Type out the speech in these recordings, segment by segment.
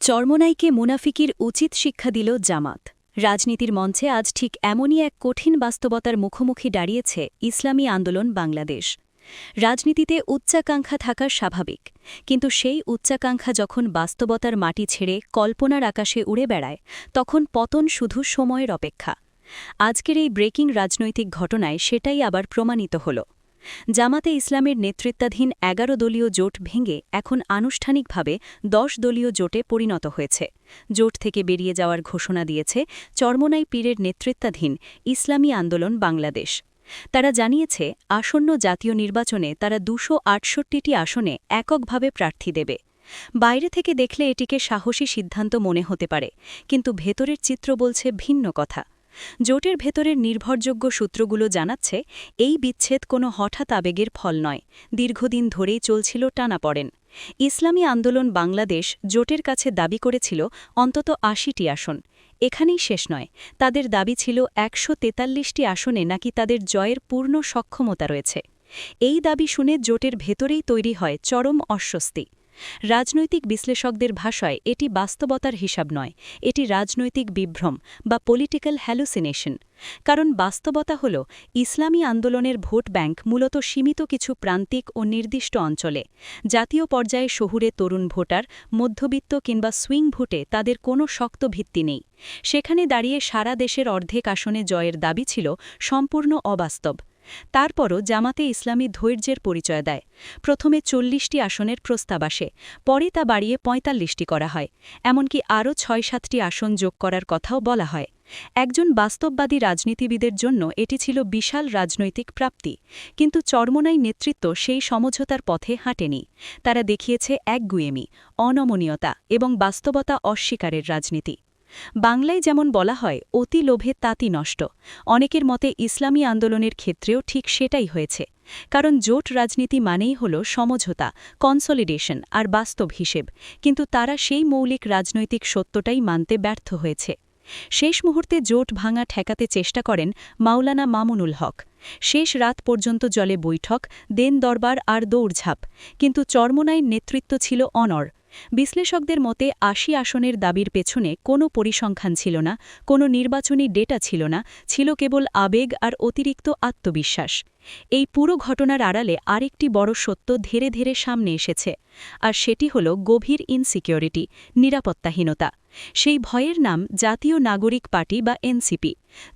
চরমোনাইকে মুনাফিকির উচিত শিক্ষা দিল জামাত। রাজনীতির মঞ্চে আজ ঠিক এমনই এক কঠিন বাস্তবতার মুখোমুখি দাঁড়িয়েছে ইসলামী আন্দোলন বাংলাদেশ। রাজনীতিতে উচ্চাকাঙ্ক্ষা থাকা স্বাভাবিক, কিন্তু সেই উচ্চাকাঙ্ক্ষা যখন বাস্তবতার মাটি ছেড়ে কল্পনার আকাশে উড়ে বেড়ায়, তখন পতন শুধু সময়ের অপেক্ষা। আজকের এই ব্রেকিং রাজনৈতিক ঘটনায় সেটাই আবার প্রমাণিত হল। জামাতে ইসলামের নেতৃত্বাধীন ১১ দলীয় জোট ভেঙে এখন আনুষ্ঠানিকভাবে ১০ দলীয় জোটে পরিণত হয়েছে। জোট থেকে বেরিয়ে যাওয়ার ঘোষণা দিয়েছে চরমোনাই পীরের নেতৃত্বাধীন ইসলামী আন্দোলন বাংলাদেশ। তারা জানিয়েছে, আসন্ন জাতীয় নির্বাচনে তারা ২৬৮টি আসনে এককভাবে প্রার্থী দেবে। বাইরে থেকে দেখলে এটিকে সাহসী সিদ্ধান্ত মনে হতে পারে, কিন্তু ভেতরের চিত্র বলছে ভিন্ন কথা। জোটের ভেতরের নির্ভরযোগ্য সূত্রগুলো জানাচ্ছে, এই বিচ্ছেদ কোনো হঠাৎ আবেগের ফল নয়, দীর্ঘদিন ধরেই চলছিল টানাপড়েন। ইসলামী আন্দোলন বাংলাদেশ জোটের কাছে দাবি করেছিল অন্তত ৮০টি আসন। এখানেই শেষ নয়, তাদের দাবি ছিল ১৪৩টি আসনে নাকি তাদের জয়ের পূর্ণ সক্ষমতা রয়েছে। এই দাবি শুনে জোটের ভেতরেই তৈরি হয় চরম অস্বস্তি। রাজনৈতিক বিশ্লেষকদের ভাষায় এটি বাস্তবতার হিসাব নয়, এটি রাজনৈতিক বিভ্রম বা পলিটিক্যাল হ্যালুসিনেশন। কারণ বাস্তবতা হল, ইসলামী আন্দোলনের ভোট ব্যাংক মূলত সীমিত কিছু প্রান্তিক ও নির্দিষ্ট অঞ্চলে। জাতীয় পর্যায়ে শহুরে তরুণ ভোটার, মধ্যবিত্ত কিংবা সুইং ভোটে তাদের কোনো শক্ত ভিত্তি নেই। সেখানে দাঁড়িয়ে সারা দেশের অর্ধেক আসনে জয়ের দাবি ছিল সম্পূর্ণ অবাস্তব। তারপরও জামাতে ইসলামী ধৈর্যের পরিচয় দেয়। প্রথমে ৪০টি আসনের প্রস্তাব আসে, পরে তা বাড়িয়ে ৪৫টি করা হয়। এমনকি আরও ৬-৭টি আসন যোগ করার কথাও বলা হয়। একজন বাস্তববাদী রাজনীতিবিদের জন্য এটি ছিল বিশাল রাজনৈতিক প্রাপ্তি, কিন্তু চরমোনাই নেতৃত্ব সেই সমঝোতার পথে হাঁটেনি। তারা দেখিয়েছে একগুঁয়েমি, অনমনীয়তা এবং বাস্তবতা অস্বীকারের রাজনীতি। বাংলায় যেমন বলা হয়, অতি লোভে তাঁতি নষ্ট। অনেকের মতে ইসলামী আন্দোলনের ক্ষেত্রেও ঠিক সেটাই হয়েছে। কারণ জোট রাজনীতি মানেই হল সমঝোতা, কনসলিডেশন আর বাস্তব হিসেব, কিন্তু তারা সেই মৌলিক রাজনৈতিক সত্যটাই মানতে ব্যর্থ হয়েছে। শেষ মুহূর্তে জোট ভাঙা ঠেকাতে চেষ্টা করেন মাওলানা মামুনুল হক। শেষ রাত পর্যন্ত জলে বৈঠক, দেন দরবার আর দৌড়ঝাঁপ, কিন্তু চরমোনাইয়ের নেতৃত্ব ছিল অনড়। বিশ্লেষকদের মতে ৮০ আসনের দাবির পেছনে কোনো পরিসংখ্যান ছিল না, কোনো নির্বাচনী ডেটা ছিল না, ছিল কেবল আবেগ আর অতিরিক্ত আত্মবিশ্বাস। এই পুরো ঘটনার আড়ালে আরেকটি বড় সত্য ধীরে ধীরে সামনে এসেছে, আর সেটি হল গভীর ইনসিকিউরিটি, নিরাপত্তাহীনতা। সেই ভয়ের নাম জাতীয় নাগরিক পার্টি বা এনসিপি।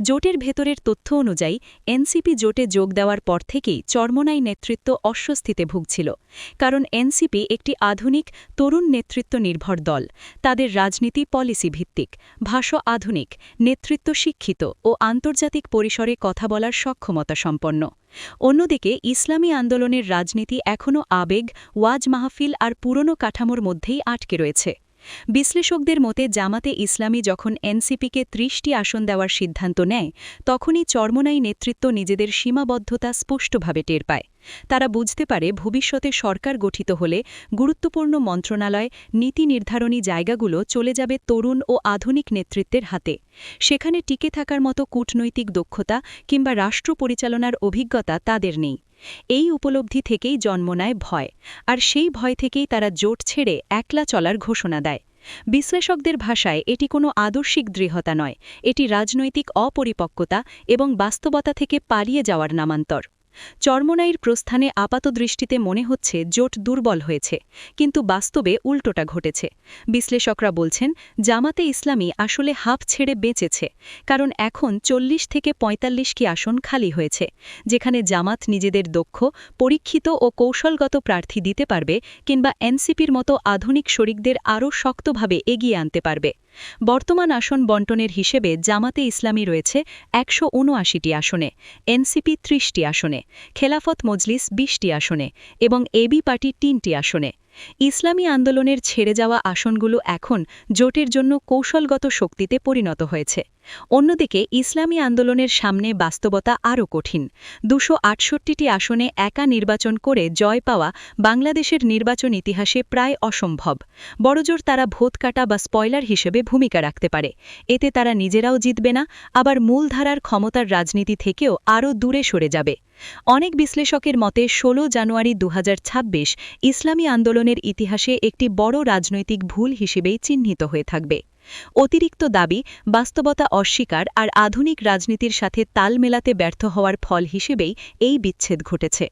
জোটের ভেতরের তথ্য অনুযায়ী এনসিপি জোটে যোগ দেওয়ার পর থেকেই চরমোনাই নেতৃত্ব অস্বস্তিতে ভুগছিল। কারণ এনসিপি একটি আধুনিক, তরুণ নেতৃত্ব নির্ভর দল। তাদের রাজনীতি পলিসি ভিত্তিক, ভাষা আধুনিক, নেতৃত্ব শিক্ষিত ও আন্তর্জাতিক পরিসরে কথা বলার সক্ষমতা সম্পন্ন। অন্যদিকে ইসলামী আন্দোলনের রাজনীতি এখনও আবেগ, ওয়াজ মাহফিল আর পুরনো কাঠামোর মধ্যেই আটকে রয়েছে। বিশ্লেষকদের মতে জামাতে ইসলামী যখন এনসিপিকে ৩০টি আসন দেওয়ার সিদ্ধান্ত নেয়, তখনই চরমোনাই নেতৃত্ব নিজেদের সীমাবদ্ধতা স্পষ্টভাবে টের পায়। তারা বুঝতে পারে, ভবিষ্যতে সরকার গঠিত হলে গুরুত্বপূর্ণ মন্ত্রণালয়, নীতি নির্ধারণী জায়গাগুলো চলে যাবে তরুণ ও আধুনিক নেতৃত্বের হাতে। সেখানে টিকে থাকার মতো কূটনৈতিক দক্ষতা কিংবা রাষ্ট্র পরিচালনার অভিজ্ঞতা তাদের নেই। এই উপলব্ধি থেকেই জন্ম নেয় ভয়, আর সেই ভয় থেকেই তারা জোট ছেড়ে একলা চলার ঘোষণা দেয়। বিশ্লেষকদের ভাষায় এটি কোনো আদর্শিক দৃঢ়তা নয়, এটি রাজনৈতিক অপরিপক্কতা এবং বাস্তবতা থেকে পালিয়ে যাওয়ার নামান্তর। চরমোনাইয়ের প্রস্থানে আপাতদৃষ্টিতে মনে হচ্ছে জোট দুর্বল হয়েছে, কিন্তু বাস্তবে উল্টোটা ঘটেছে। বিশ্লেষকরা বলছেন, জামাতে ইসলামী আসলে হাফ ছেড়ে বেঁচেছে, কারণ এখন ৪০ থেকে ৪৫টি আসন খালি হয়েছে, যেখানে জামাত নিজেদের দক্ষ, পরীক্ষিত ও কৌশলগত প্রার্থী দিতে পারবে, কিংবা এনসিপির মতো আধুনিক শরিকদের আরও শক্তভাবে এগিয়ে আনতে পারবে। বর্তমান আসন বণ্টনের হিসেবে জামাতে ইসলামী রয়েছে ১৭৯টি আসনে, এনসিপি ৩০টি আসনে, খেলাফত মজলিস ২০টি আসনে এবং এবি পার্টি ৩টি আসনে। ইসলামী আন্দোলনের ছেড়ে যাওয়া আসনগুলো এখন জোটের জন্য কৌশলগত শক্তিতে পরিণত হয়েছে। অন্যদিকে ইসলামী আন্দোলনের সামনে বাস্তবতা আরও কঠিন। ২৬৮টি আসনে একা নির্বাচন করে জয় পাওয়া বাংলাদেশের নির্বাচন ইতিহাসে প্রায় অসম্ভব। বড়জোর তারা ভোট কাটা বা স্পয়লার হিসেবে ভূমিকা রাখতে পারে। এতে তারা নিজেরাও জিতবে না, আবার মূলধারার ক্ষমতার রাজনীতি থেকেও আরও দূরে সরে যাবে। অনেক বিশ্লেষকের মতে ১৬ জানুয়ারি ২০২৬ ইসলামী আন্দোলন আন্দোলনের ইতিহাসে একটি বড় রাজনৈতিক ভুল হিসেবেই চিহ্নিত হয়ে থাকবে। অতিরিক্ত দাবি, বাস্তবতা অস্বীকার আর আধুনিক রাজনীতির সাথে তাল মেলাতে ব্যর্থ হওয়ার ফল হিসেবেই এই বিচ্ছেদ ঘটেছে।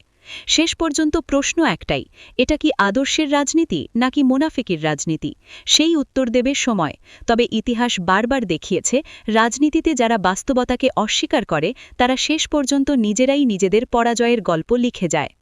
শেষ পর্যন্ত প্রশ্ন একটাই, এটা কি আদর্শের রাজনীতি নাকি মুনাফিকির রাজনীতি? সেই উত্তর দেবে সময়। তবে ইতিহাস বারবার দেখিয়েছে, রাজনীতিতে যারা বাস্তবতাকে অস্বীকার করে তারা শেষ পর্যন্ত নিজেরাই নিজেদের পরাজয়ের গল্প লিখে যায়।